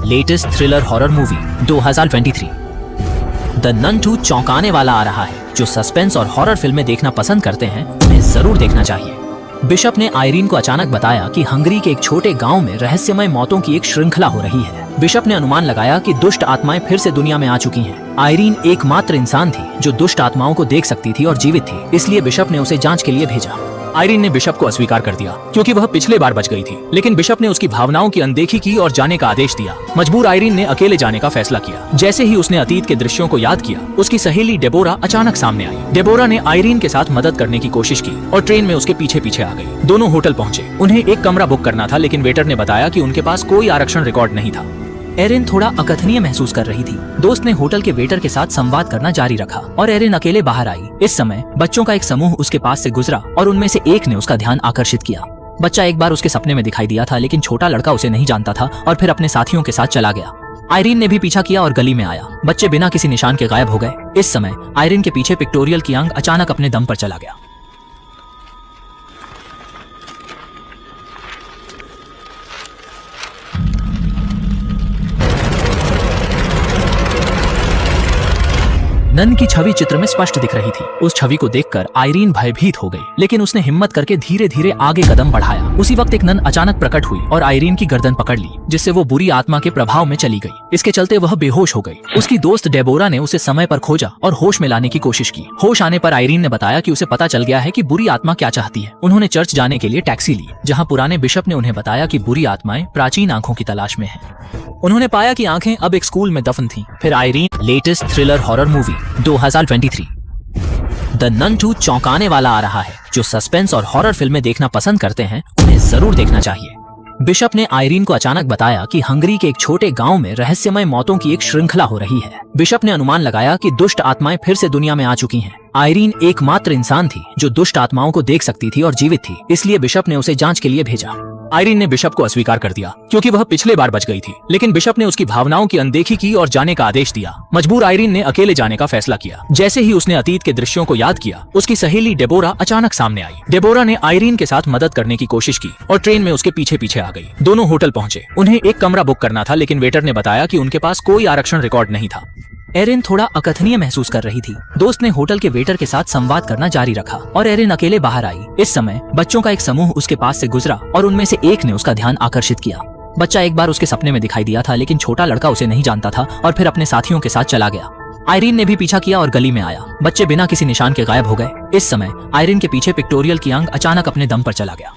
Latest thriller horror movie 2023 the nun 2 चौंकाने वाला आ रहा है। जो सस्पेंस और हॉरर फिल्में देखना पसंद करते हैं उन्हें जरूर देखना चाहिए। बिशप ने आयरीन को अचानक बताया कि हंगरी के एक छोटे गांव में रहस्यमय मौतों की एक श्रृंखला हो रही है। बिशप ने अनुमान लगाया कि दुष्ट आत्माएं फिर से दुनिया में आ चुकी हैं। आयरीन एकमात्र इंसान थी जो दुष्ट आत्माओं को देख सकती थी और जीवित थी, इसलिए बिशप ने उसे जांच के लिए भेजा। आयरीन ने बिशप को अस्वीकार कर दिया क्योंकि वह पिछले बार बच गई थी, लेकिन बिशप ने उसकी भावनाओं की अनदेखी की और जाने का आदेश दिया। मजबूर आयरीन ने अकेले जाने का फैसला किया। जैसे ही उसने अतीत के दृश्यों को याद किया, उसकी सहेली डेबोरा अचानक सामने आई। डेबोरा ने आयरीन के साथ मदद करने की कोशिश की और ट्रेन में उसके पीछे पीछे आ गई। दोनों होटल पहुंचे। उन्हें एक कमरा बुक करना था, लेकिन वेटर ने बताया कि उनके पास कोई आरक्षण रिकॉर्ड नहीं था। एरिन थोड़ा अकथनीय महसूस कर रही थी। दोस्त ने होटल के वेटर के साथ संवाद करना जारी रखा और एरिन अकेले बाहर आई। इस समय बच्चों का एक समूह उसके पास से गुजरा और उनमें से एक ने उसका ध्यान आकर्षित किया। बच्चा एक बार उसके सपने में दिखाई दिया था, लेकिन छोटा लड़का उसे नहीं जानता था और फिर अपने साथियों के साथ चला गया। आयरीन ने भी पीछा किया और गली में आया। बच्चे बिना किसी निशान के गायब हो गए। इस समय आयरीन के पीछे पिक्टोरियल की अंग अचानक अपने दम पर चला गया। नन की छवि चित्र में स्पष्ट दिख रही थी। उस छवि को देखकर आयरीन भयभीत हो गई, लेकिन उसने हिम्मत करके धीरे धीरे आगे कदम बढ़ाया। उसी वक्त एक नन अचानक प्रकट हुई और आयरीन की गर्दन पकड़ ली, जिससे वो बुरी आत्मा के प्रभाव में चली गई। इसके चलते वह बेहोश हो गई। उसकी दोस्त डेबोरा ने उसे समय पर खोजा और होश में लाने की कोशिश की। होश आने पर आयरीन ने बताया कि उसे पता चल गया है कि बुरी आत्मा क्या चाहती है। उन्होंने चर्च जाने के लिए टैक्सी ली, जहाँ पुराने बिशप ने उन्हें बताया कि बुरी आत्माएं प्राचीन आंखों की तलाश में हैं। उन्होंने पाया कि आंखें अब एक स्कूल में दफन थीं। फिर Irene latest thriller horror movie 2023 the nun 2 चौंकाने वाला आ रहा है। जो सस्पेंस और हॉरर फिल्में देखना पसंद करते हैं उन्हें जरूर देखना चाहिए। बिशप ने आयरीन को अचानक बताया कि हंगरी के एक छोटे गांव में रहस्यमय मौतों की एक श्रृंखला हो रही है। बिशप ने अनुमान लगाया कि दुष्ट आत्माएं फिर से दुनिया में आ चुकी हैं। आयरीन एकमात्र इंसान थी जो दुष्ट आत्माओं को देख सकती थी और जीवित थी, इसलिए बिशप ने उसे जांच के लिए भेजा। आयरीन ने बिशप को अस्वीकार कर दिया क्योंकि वह पिछले बार बच गई थी, लेकिन बिशप ने उसकी भावनाओं की अनदेखी की और जाने का आदेश दिया। मजबूर आयरीन ने अकेले जाने का फैसला किया। जैसे ही उसने अतीत के दृश्यों को याद किया, उसकी सहेली डेबोरा अचानक सामने आई। डेबोरा ने आयरीन के साथ मदद करने की कोशिश की और ट्रेन में उसके पीछे पीछे आ गई। दोनों होटल पहुंचे। उन्हें एक कमरा बुक करना था, लेकिन वेटर ने बताया कि उनके पास कोई आरक्षण रिकॉर्ड नहीं था। एरिन थोड़ा अकथनीय महसूस कर रही थी। दोस्त ने होटल के वेटर के साथ संवाद करना जारी रखा और एरिन अकेले बाहर आई। इस समय बच्चों का एक समूह उसके पास से गुजरा और उनमें से एक ने उसका ध्यान आकर्षित किया। बच्चा एक बार उसके सपने में दिखाई दिया था, लेकिन छोटा लड़का उसे नहीं जानता था और फिर अपने साथियों के साथ चला गया। आयरीन ने भी पीछा किया और गली में आया। बच्चे बिना किसी निशान के गायब हो गए। इस समय आयरीन के पीछे पिक्टोरियल की अंग अचानक अपने दम पर चला गया।